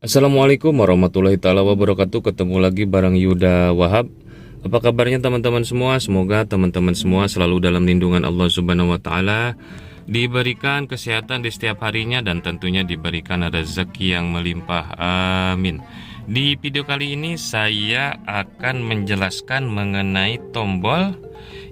Assalamualaikum warahmatullahi taala wabarakatuh. Ketemu lagi bareng Yuda Wahab. Apa kabarnya teman-teman semua? Semoga teman-teman semua selalu dalam lindungan Allah Subhanahu wa taala, diberikan kesehatan di setiap harinya, dan tentunya diberikan rezeki yang melimpah. Amin. Di video kali ini saya akan menjelaskan mengenai tombol,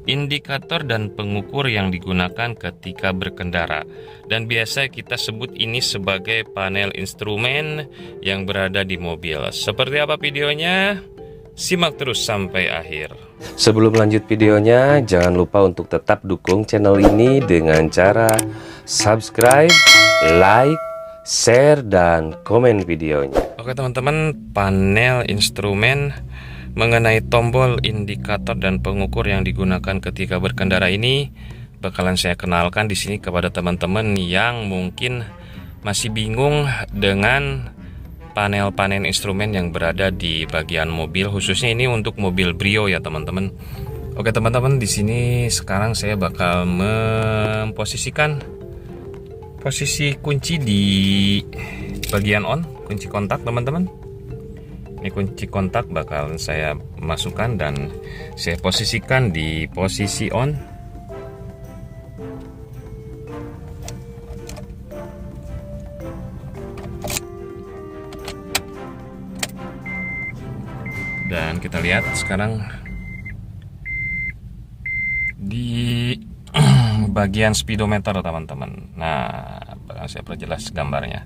indikator dan pengukur yang digunakan ketika berkendara, dan biasa kita sebut ini sebagai panel instrumen yang berada di mobil. Seperti apa videonya? Simak terus sampai akhir. Sebelum lanjut videonya, jangan lupa untuk tetap dukung channel ini dengan cara subscribe, like, share, dan komen videonya. Oke teman-teman, panel instrumen mengenai tombol, indikator dan pengukur yang digunakan ketika berkendara ini bakalan saya kenalkan di sini kepada teman-teman yang mungkin masih bingung dengan panel-panel instrumen yang berada di bagian mobil, khususnya ini untuk mobil Brio ya teman-teman. Oke teman-teman, di sini sekarang saya bakal memposisikan posisi kunci di bagian on, kunci kontak teman-teman. Ini kunci kontak bakal saya masukkan dan saya posisikan di posisi on. Dan kita lihat sekarang di bagian speedometer teman-teman. Nah, bakal saya perjelas gambarnya.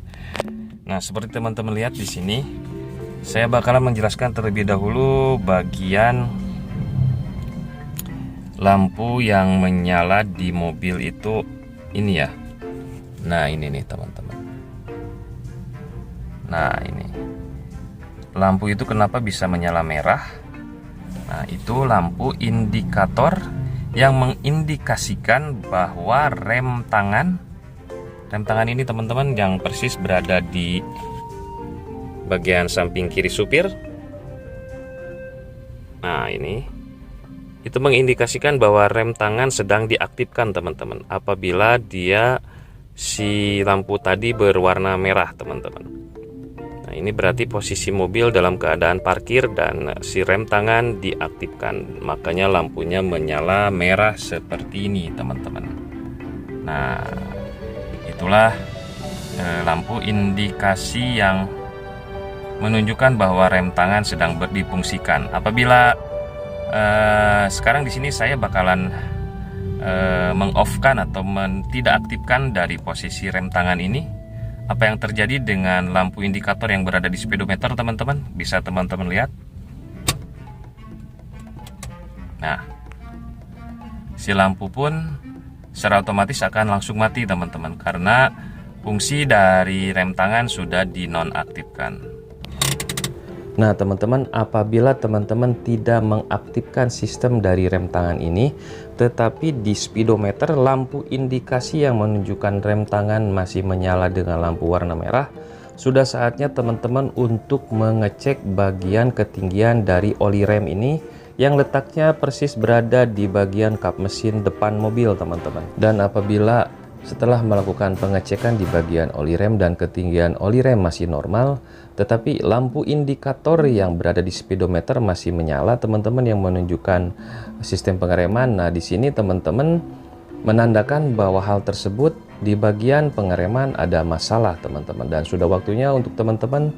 Nah, seperti teman-teman lihat di sini, saya bakalan menjelaskan terlebih dahulu bagian lampu yang menyala di mobil itu ini ya. Nah, ini nih teman-teman. Nah, ini. Lampu itu kenapa bisa menyala merah? Nah, itu lampu indikator yang mengindikasikan bahwa rem tangan ini teman-teman yang persis berada di bagian samping kiri supir. Nah, ini itu mengindikasikan bahwa rem tangan sedang diaktifkan teman-teman, apabila si lampu tadi berwarna merah teman-teman. Nah, ini berarti posisi mobil dalam keadaan parkir dan si rem tangan diaktifkan, makanya lampunya menyala merah seperti ini teman-teman. Nah, itulah lampu indikasi yang menunjukkan bahwa rem tangan sedang difungsikan. Apabila sekarang di sini saya bakalan meng-off-kan atau tidak aktifkan dari posisi rem tangan ini, apa yang terjadi dengan lampu indikator yang berada di speedometer teman-teman? Bisa teman-teman lihat. Nah, si lampu pun secara otomatis akan langsung mati teman-teman, karena fungsi dari rem tangan sudah dinonaktifkan. Nah teman-teman, apabila teman-teman tidak mengaktifkan sistem dari rem tangan ini, tetapi di speedometer lampu indikasi yang menunjukkan rem tangan masih menyala dengan lampu warna merah, sudah saatnya teman-teman untuk mengecek bagian ketinggian dari oli rem ini yang letaknya persis berada di bagian kap mesin depan mobil teman-teman. Dan apabila setelah melakukan pengecekan di bagian oli rem dan ketinggian oli rem masih normal, tetapi lampu indikator yang berada di speedometer masih menyala teman-teman, yang menunjukkan sistem pengereman. Nah, di sini teman-teman menandakan bahwa hal tersebut di bagian pengereman ada masalah teman-teman, dan sudah waktunya untuk teman-teman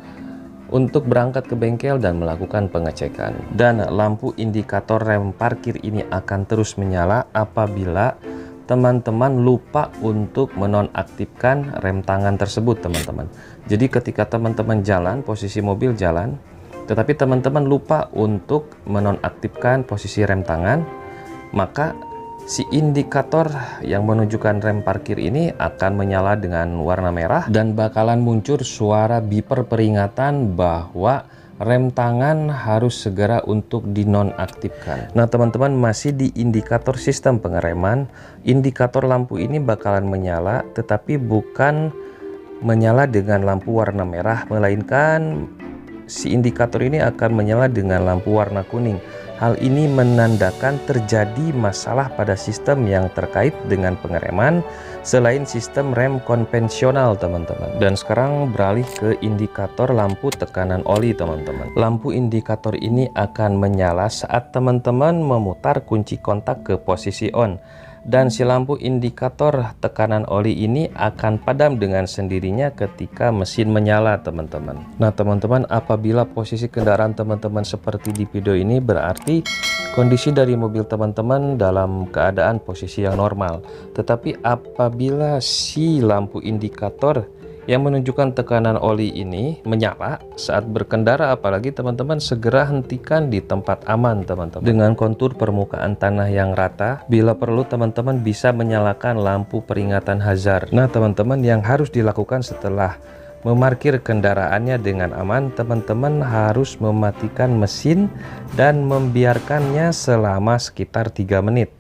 untuk berangkat ke bengkel dan melakukan pengecekan. Dan lampu indikator rem parkir ini akan terus menyala apabila teman-teman lupa untuk menonaktifkan rem tangan tersebut teman-teman. Jadi ketika teman-teman jalan, posisi mobil jalan, tetapi teman-teman lupa untuk menonaktifkan posisi rem tangan, maka si indikator yang menunjukkan rem parkir ini akan menyala dengan warna merah dan bakalan muncul suara beeper peringatan bahwa rem tangan harus segera untuk dinonaktifkan. Nah teman-teman, masih di indikator sistem pengereman, indikator lampu ini bakalan menyala, tetapi bukan menyala dengan lampu warna merah, melainkan si indikator ini akan menyala dengan lampu warna kuning. Hal ini menandakan terjadi masalah pada sistem yang terkait dengan pengereman selain sistem rem konvensional, teman-teman. Dan sekarang beralih ke indikator lampu tekanan oli, teman-teman. Lampu indikator ini akan menyala saat teman-teman memutar kunci kontak ke posisi on. Dan si lampu indikator tekanan oli ini akan padam dengan sendirinya ketika mesin menyala, teman-teman. Nah, teman-teman, apabila posisi kendaraan teman-teman seperti di video ini, berarti kondisi dari mobil teman-teman dalam keadaan posisi yang normal. Tetapi apabila si lampu indikator yang menunjukkan tekanan oli ini menyala saat berkendara, apalagi teman-teman segera hentikan di tempat aman, teman-teman, dengan kontur permukaan tanah yang rata. Bila perlu, teman-teman bisa menyalakan lampu peringatan hazard. Nah, teman-teman, yang harus dilakukan setelah memarkir kendaraannya dengan aman, teman-teman harus mematikan mesin dan membiarkannya selama sekitar 3 menit.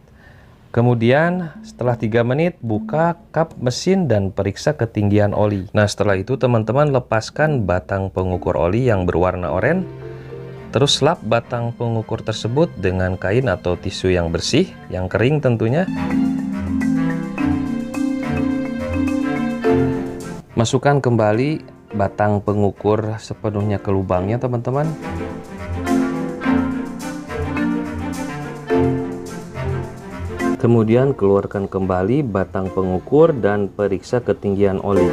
Kemudian setelah 3 menit buka kap mesin dan periksa ketinggian oli. Nah, setelah itu teman-teman lepaskan batang pengukur oli yang berwarna oranye. Terus lap batang pengukur tersebut dengan kain atau tisu yang bersih, yang kering tentunya. Masukkan kembali batang pengukur sepenuhnya ke lubangnya, teman-teman. Kemudian keluarkan kembali batang pengukur dan periksa ketinggian oli.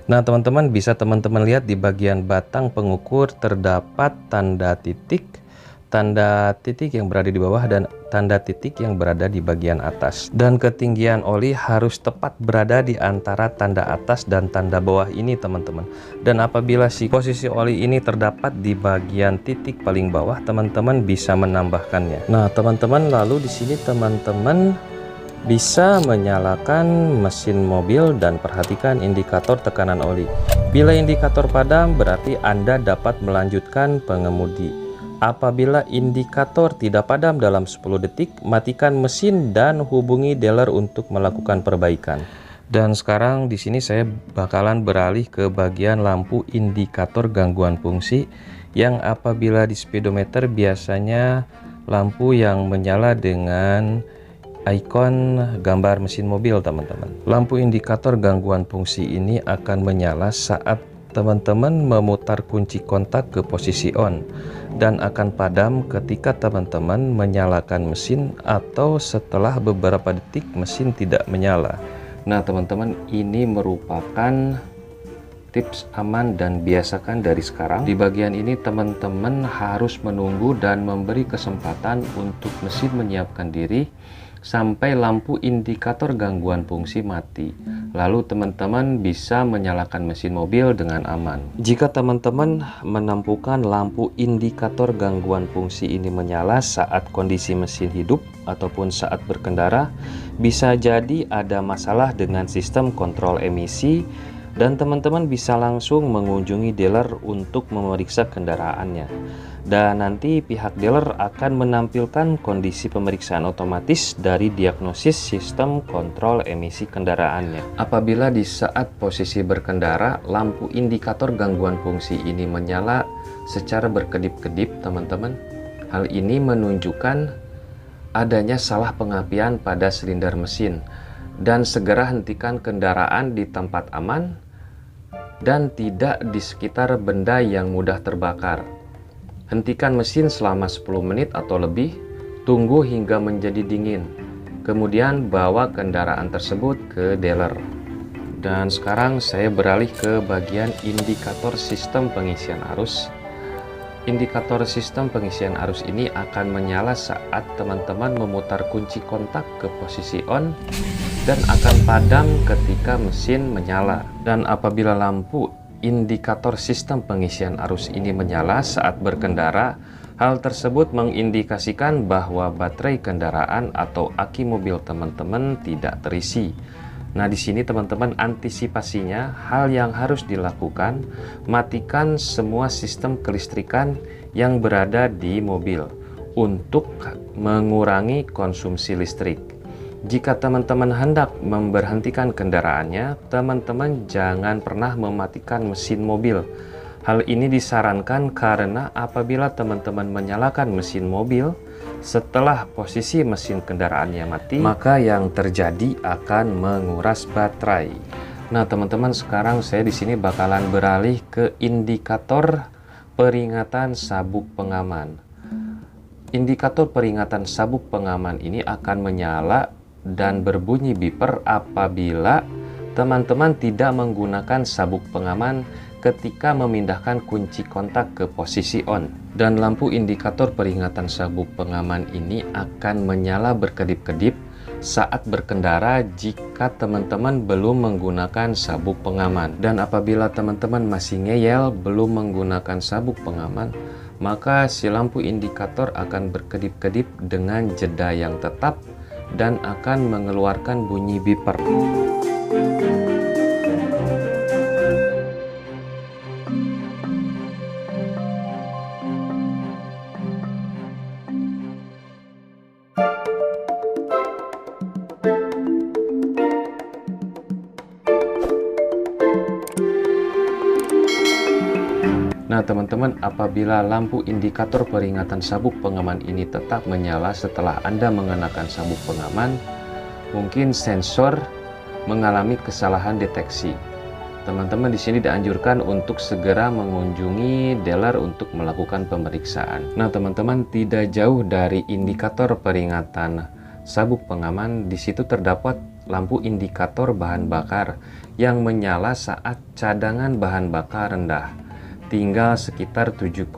Nah, teman-teman, bisa teman-teman lihat di bagian batang pengukur terdapat tanda titik yang berada di bawah dan tanda titik yang berada di bagian atas. Dan ketinggian oli harus tepat berada di antara tanda atas dan tanda bawah ini, teman-teman. Dan apabila si posisi oli ini terdapat di bagian titik paling bawah, teman-teman bisa menambahkannya. Nah, teman-teman, lalu di sini teman-teman bisa menyalakan mesin mobil dan perhatikan indikator tekanan oli. Bila indikator padam, berarti Anda dapat melanjutkan pengemudi. Apabila indikator tidak padam dalam 10 detik, matikan mesin dan hubungi dealer untuk melakukan perbaikan. Dan sekarang di sini saya bakalan beralih ke bagian lampu indikator gangguan fungsi, yang apabila di speedometer biasanya lampu yang menyala dengan ikon gambar mesin mobil, teman-teman. Lampu indikator gangguan fungsi ini akan menyala saat teman-teman memutar kunci kontak ke posisi on dan akan padam ketika teman-teman menyalakan mesin atau setelah beberapa detik mesin tidak menyala. Nah, teman-teman, ini merupakan tips aman dan biasakan dari sekarang. Di bagian ini teman-teman harus menunggu dan memberi kesempatan untuk mesin menyiapkan diri sampai lampu indikator gangguan fungsi mati. Lalu teman-teman bisa menyalakan mesin mobil dengan aman. Jika teman-teman menemukan lampu indikator gangguan fungsi ini menyala saat kondisi mesin hidup ataupun saat berkendara, bisa jadi ada masalah dengan sistem kontrol emisi, dan teman-teman bisa langsung mengunjungi dealer untuk memeriksa kendaraannya. Dan nanti pihak dealer akan menampilkan kondisi pemeriksaan otomatis dari diagnosis sistem kontrol emisi kendaraannya. Apabila di saat posisi berkendara lampu indikator gangguan fungsi ini menyala secara berkedip-kedip, teman-teman, hal ini menunjukkan adanya salah pengapian pada silinder mesin, dan segera hentikan kendaraan di tempat aman dan tidak di sekitar benda yang mudah terbakar. Hentikan mesin selama 10 menit atau lebih, tunggu hingga menjadi dingin, kemudian bawa kendaraan tersebut ke dealer. Dan sekarang saya beralih ke bagian indikator sistem pengisian arus. Indikator sistem pengisian arus ini akan menyala saat teman-teman memutar kunci kontak ke posisi on dan akan padam ketika mesin menyala. Dan apabila lampu indikator sistem pengisian arus ini menyala saat berkendara, hal tersebut mengindikasikan bahwa baterai kendaraan atau aki mobil teman-teman tidak terisi. Nah, di sini teman-teman, antisipasinya hal yang harus dilakukan, matikan semua sistem kelistrikan yang berada di mobil untuk mengurangi konsumsi listrik. Jika teman-teman hendak memberhentikan kendaraannya, teman-teman jangan pernah mematikan mesin mobil. Hal ini disarankan karena apabila teman-teman menyalakan mesin mobil setelah posisi mesin kendaraannya mati, maka yang terjadi akan menguras baterai. Nah, teman-teman, sekarang saya di sini bakalan beralih ke indikator peringatan sabuk pengaman. Indikator peringatan sabuk pengaman ini akan menyala dan berbunyi beeper apabila teman-teman tidak menggunakan sabuk pengaman ketika memindahkan kunci kontak ke posisi on. Dan lampu indikator peringatan sabuk pengaman ini akan menyala berkedip-kedip saat berkendara jika teman-teman belum menggunakan sabuk pengaman. Dan apabila teman-teman masih ngeyel belum menggunakan sabuk pengaman, maka si lampu indikator akan berkedip-kedip dengan jeda yang tetap dan akan mengeluarkan bunyi beeper. Nah, teman-teman, apabila lampu indikator peringatan sabuk pengaman ini tetap menyala setelah Anda mengenakan sabuk pengaman, mungkin sensor mengalami kesalahan deteksi. Teman-teman di sini dianjurkan untuk segera mengunjungi dealer untuk melakukan pemeriksaan. Nah, teman-teman, tidak jauh dari indikator peringatan sabuk pengaman, di situ terdapat lampu indikator bahan bakar yang menyala saat cadangan bahan bakar rendah. Tinggal sekitar 7,3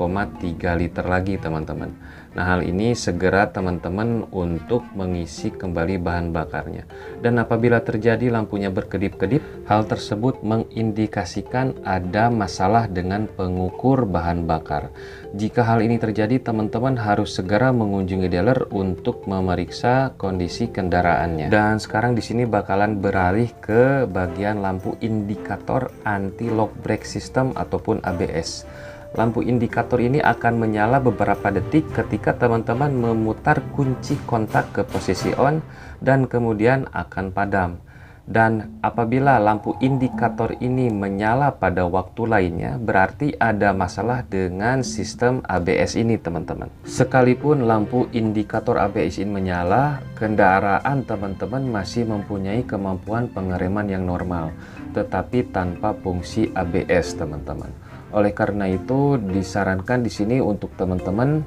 liter lagi, teman-teman. Nah, hal ini segera teman-teman untuk mengisi kembali bahan bakarnya. Dan apabila terjadi lampunya berkedip-kedip, hal tersebut mengindikasikan ada masalah dengan pengukur bahan bakar. Jika hal ini terjadi, teman-teman harus segera mengunjungi dealer untuk memeriksa kondisi kendaraannya. Dan sekarang di sini bakalan beralih ke bagian lampu indikator anti lock brake system ataupun ABS. Lampu indikator ini akan menyala beberapa detik ketika teman-teman memutar kunci kontak ke posisi on dan kemudian akan padam. Dan apabila lampu indikator ini menyala pada waktu lainnya, berarti ada masalah dengan sistem ABS ini, teman-teman. Sekalipun lampu indikator ABS ini menyala, kendaraan teman-teman masih mempunyai kemampuan pengereman yang normal, tetapi tanpa fungsi ABS, teman-teman. Oleh karena itu, disarankan di sini untuk teman-teman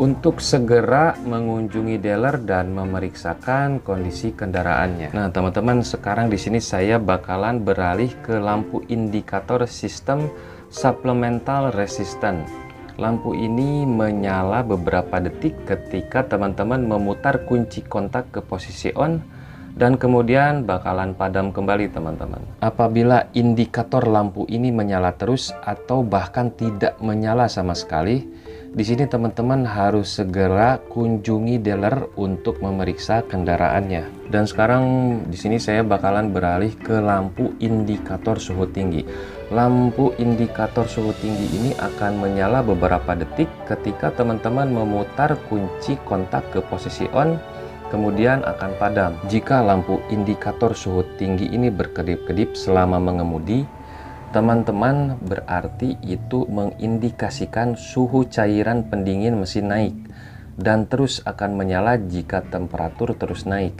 untuk segera mengunjungi dealer dan memeriksakan kondisi kendaraannya. Nah, teman-teman, sekarang di sini saya bakalan beralih ke lampu indikator sistem supplemental resistant. Lampu ini menyala beberapa detik ketika teman-teman memutar kunci kontak ke posisi on dan kemudian bakalan padam kembali, teman-teman. Apabila indikator lampu ini menyala terus atau bahkan tidak menyala sama sekali, di sini teman-teman harus segera kunjungi dealer untuk memeriksa kendaraannya. Dan sekarang di sini saya bakalan beralih ke lampu indikator suhu tinggi. Lampu indikator suhu tinggi ini akan menyala beberapa detik ketika teman-teman memutar kunci kontak ke posisi on, kemudian akan padam. Jika lampu indikator suhu tinggi ini berkedip-kedip selama mengemudi, teman-teman, berarti itu mengindikasikan suhu cairan pendingin mesin naik dan terus akan menyala jika temperatur terus naik.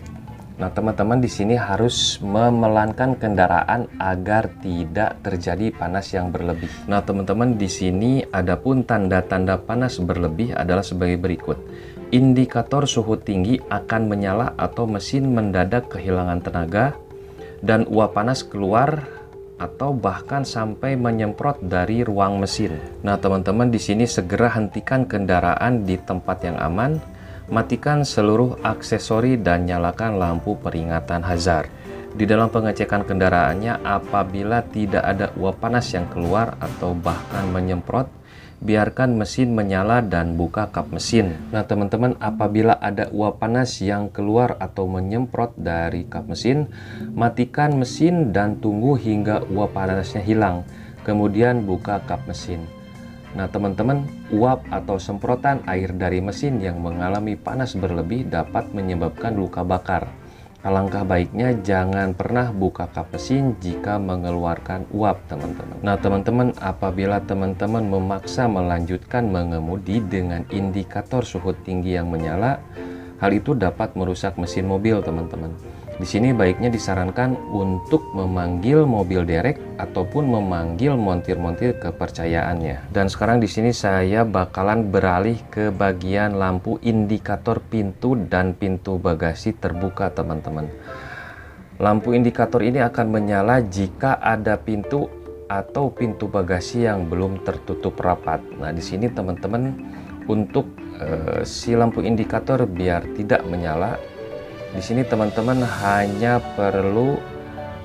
Nah, teman-teman di sini harus memelankan kendaraan agar tidak terjadi panas yang berlebih. Nah, teman-teman di sini adapun tanda-tanda panas berlebih adalah sebagai berikut. Indikator suhu tinggi akan menyala atau mesin mendadak kehilangan tenaga dan uap panas keluar atau bahkan sampai menyemprot dari ruang mesin. Nah, teman-teman di sini segera hentikan kendaraan di tempat yang aman, matikan seluruh aksesori dan nyalakan lampu peringatan hazard. Di dalam pengecekan kendaraannya, apabila tidak ada uap panas yang keluar atau bahkan menyemprot, biarkan mesin menyala dan buka kap mesin. Nah, teman-teman, apabila ada uap panas yang keluar atau menyemprot dari kap mesin, matikan mesin dan tunggu hingga uap panasnya hilang. Kemudian buka kap mesin. Nah, teman-teman, uap atau semprotan air dari mesin yang mengalami panas berlebih dapat menyebabkan luka bakar. Alangkah baiknya jangan pernah buka kap mesin jika mengeluarkan uap, teman-teman. Nah, teman-teman, apabila teman-teman memaksa melanjutkan mengemudi dengan indikator suhu tinggi yang menyala, hal itu dapat merusak mesin mobil, teman-teman. Di sini baiknya disarankan untuk memanggil mobil derek ataupun memanggil montir-montir kepercayaannya. Dan sekarang di sini saya bakalan beralih ke bagian lampu indikator pintu dan pintu bagasi terbuka, teman-teman. Lampu indikator ini akan menyala jika ada pintu atau pintu bagasi yang belum tertutup rapat. Nah, di sini teman-teman, untuk si lampu indikator biar tidak menyala, di sini teman-teman hanya perlu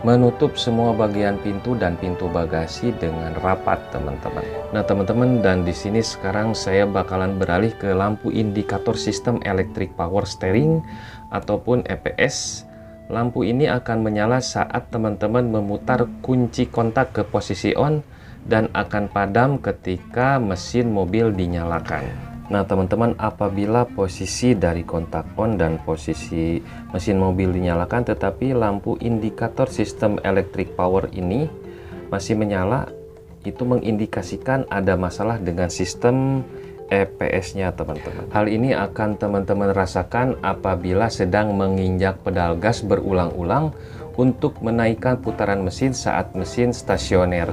menutup semua bagian pintu dan pintu bagasi dengan rapat, teman-teman. Nah, teman-teman, dan di sini sekarang saya bakalan beralih ke lampu indikator sistem electric power steering ataupun EPS. Lampu ini akan menyala saat teman-teman memutar kunci kontak ke posisi on dan akan padam ketika mesin mobil dinyalakan. Nah, teman-teman, apabila posisi dari kontak on dan posisi mesin mobil dinyalakan tetapi lampu indikator sistem electric power ini masih menyala, itu mengindikasikan ada masalah dengan sistem EPS-nya, teman-teman. Hal ini akan teman-teman rasakan apabila sedang menginjak pedal gas berulang-ulang untuk menaikkan putaran mesin saat mesin stasioner.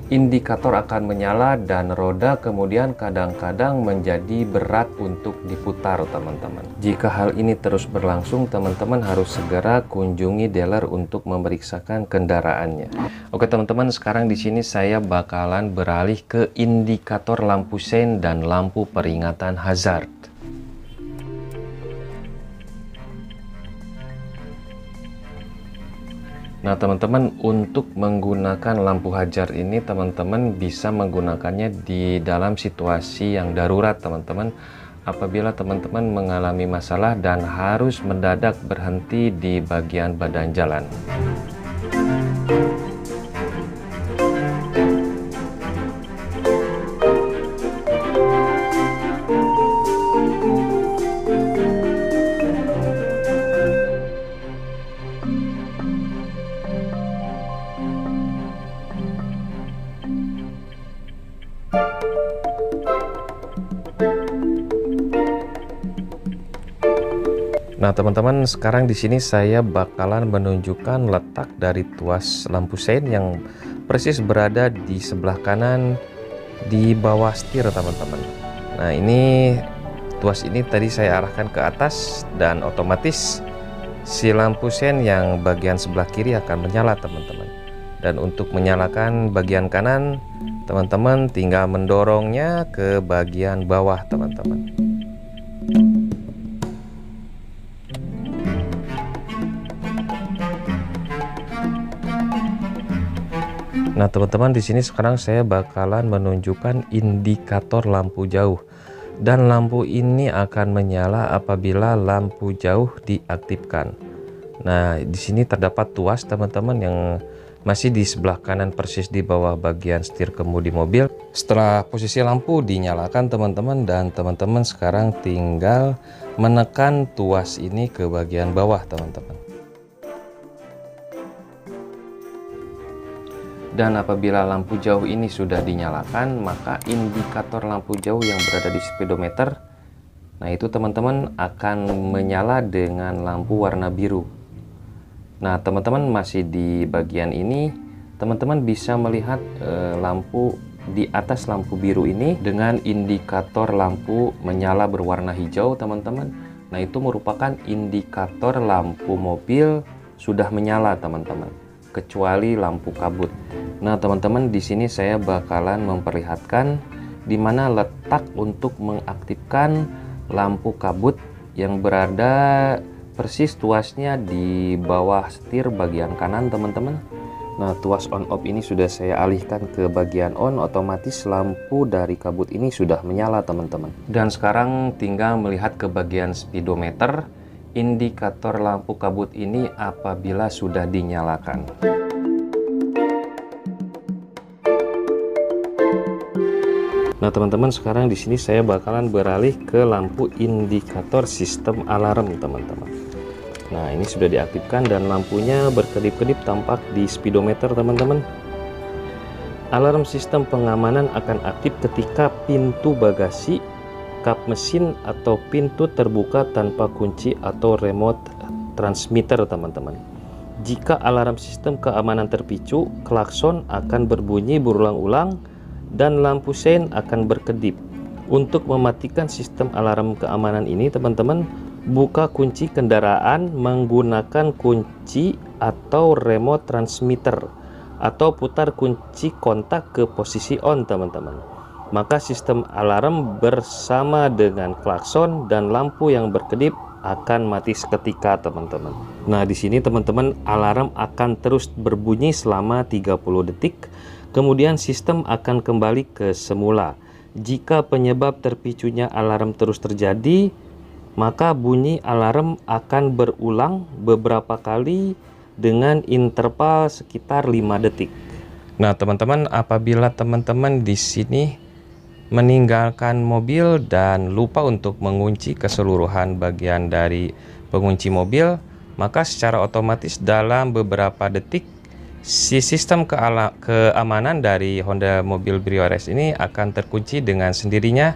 Indikator akan menyala dan roda kemudian kadang-kadang menjadi berat untuk diputar, teman-teman. Jika hal ini terus berlangsung, teman-teman harus segera kunjungi dealer untuk memeriksakan kendaraannya. Oke, teman-teman, sekarang di sini saya bakalan beralih ke indikator lampu sein dan lampu peringatan hazard. Nah, teman-teman, untuk menggunakan lampu hazard ini teman-teman bisa menggunakannya di dalam situasi yang darurat, teman-teman. Apabila teman-teman mengalami masalah dan harus mendadak berhenti di bagian badan jalan. Nah, teman-teman, sekarang di sini saya bakalan menunjukkan letak dari tuas lampu sein yang persis berada di sebelah kanan di bawah setir, teman-teman. Nah, ini tuas ini tadi saya arahkan ke atas dan otomatis si lampu sein yang bagian sebelah kiri akan menyala, teman-teman. Dan untuk menyalakan bagian kanan, teman-teman tinggal mendorongnya ke bagian bawah, teman-teman. Nah, teman-teman, di sini sekarang saya bakalan menunjukkan indikator lampu jauh, dan lampu ini akan menyala apabila lampu jauh diaktifkan. Nah, di sini terdapat tuas, teman-teman, yang masih di sebelah kanan persis di bawah bagian setir kemudi mobil. Setelah posisi lampu dinyalakan, teman-teman, dan teman-teman sekarang tinggal menekan tuas ini ke bagian bawah, teman-teman. Dan apabila lampu jauh ini sudah dinyalakan, maka indikator lampu jauh yang berada di speedometer, nah itu teman-teman akan menyala dengan lampu warna biru. Nah, teman-teman masih di bagian ini, teman-teman bisa melihat lampu di atas lampu biru ini dengan indikator lampu menyala berwarna hijau, teman-teman. Nah, itu merupakan indikator lampu mobil sudah menyala, teman-teman, kecuali lampu kabut. Nah, teman-teman, di sini saya bakalan memperlihatkan di mana letak untuk mengaktifkan lampu kabut yang berada persis tuasnya di bawah setir bagian kanan, teman-teman. Nah, tuas on off ini sudah saya alihkan ke bagian on, otomatis lampu dari kabut ini sudah menyala, teman-teman. Dan sekarang tinggal melihat ke bagian speedometer, indikator lampu kabut ini apabila sudah dinyalakan. Nah, teman-teman, sekarang di sini saya bakalan beralih ke lampu indikator sistem alarm, teman-teman. Nah, ini sudah diaktifkan dan lampunya berkedip-kedip tampak di speedometer, teman-teman. Alarm sistem pengamanan akan aktif ketika pintu bagasi, kap mesin, atau pintu terbuka tanpa kunci atau remote transmitter, teman-teman. Jika alarm sistem keamanan terpicu, klakson akan berbunyi berulang-ulang dan lampu sein akan berkedip. Untuk mematikan sistem alarm keamanan ini, teman-teman, buka kunci kendaraan menggunakan kunci atau remote transmitter, atau putar kunci kontak ke posisi on, teman-teman. Maka sistem alarm bersama dengan klakson dan lampu yang berkedip akan mati seketika, teman-teman. Nah, di sini teman-teman, alarm akan terus berbunyi selama 30 detik. Kemudian sistem akan kembali ke semula. Jika penyebab terpicunya alarm terus terjadi, maka bunyi alarm akan berulang beberapa kali dengan interval sekitar 5 detik. Nah, teman-teman, apabila teman-teman di sini meninggalkan mobil dan lupa untuk mengunci keseluruhan bagian dari pengunci mobil, maka secara otomatis dalam beberapa detik si sistem keamanan dari Honda Mobil Brio RS ini akan terkunci dengan sendirinya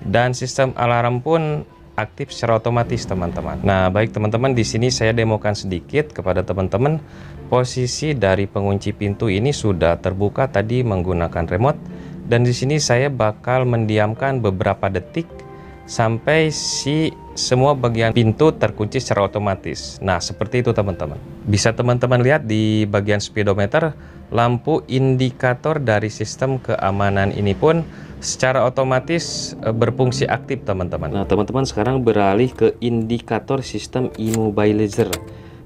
dan sistem alarm pun aktif secara otomatis, teman-teman. Nah, baik teman-teman, di sini saya demokan sedikit kepada teman-teman. Posisi dari pengunci pintu ini sudah terbuka tadi menggunakan remote, dan di sini saya bakal mendiamkan beberapa detik sampai semua bagian pintu terkunci secara otomatis. Nah, seperti itu teman-teman. Bisa teman-teman lihat di bagian speedometer, lampu indikator dari sistem keamanan ini pun secara otomatis berfungsi aktif, teman-teman. Nah, teman-teman, sekarang beralih ke indikator sistem immobilizer.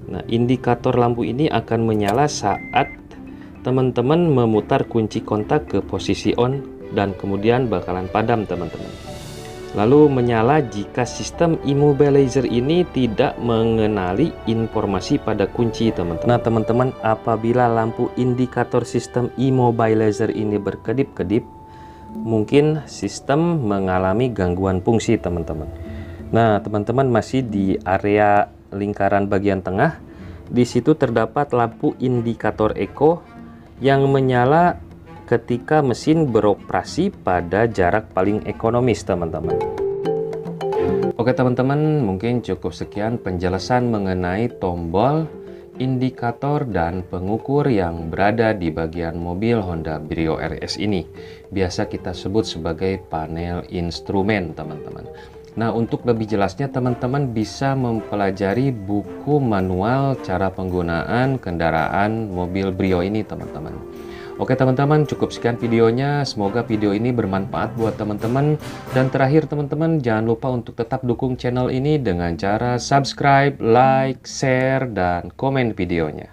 Nah, indikator lampu ini akan menyala saat teman-teman memutar kunci kontak ke posisi on dan kemudian bakalan padam, teman-teman. Lalu menyala jika sistem immobilizer ini tidak mengenali informasi pada kunci, teman-teman. Nah, teman-teman, apabila lampu indikator sistem immobilizer ini berkedip-kedip, mungkin sistem mengalami gangguan fungsi, teman-teman. Nah, teman-teman, masih di area lingkaran bagian tengah. Di situ terdapat lampu indikator eco yang menyala ketika mesin beroperasi pada jarak paling ekonomis, teman-teman. Oke teman-teman, mungkin cukup sekian penjelasan mengenai tombol, indikator, dan pengukur yang berada di bagian mobil Honda Brio RS ini. Biasa kita sebut sebagai panel instrumen, teman-teman. Nah, untuk lebih jelasnya teman-teman bisa mempelajari buku manual cara penggunaan kendaraan mobil Brio ini, teman-teman. Oke teman-teman, cukup sekian videonya. Semoga video ini bermanfaat buat teman-teman. Dan terakhir teman-teman, jangan lupa untuk tetap dukung channel ini dengan cara subscribe, like, share, dan komen videonya.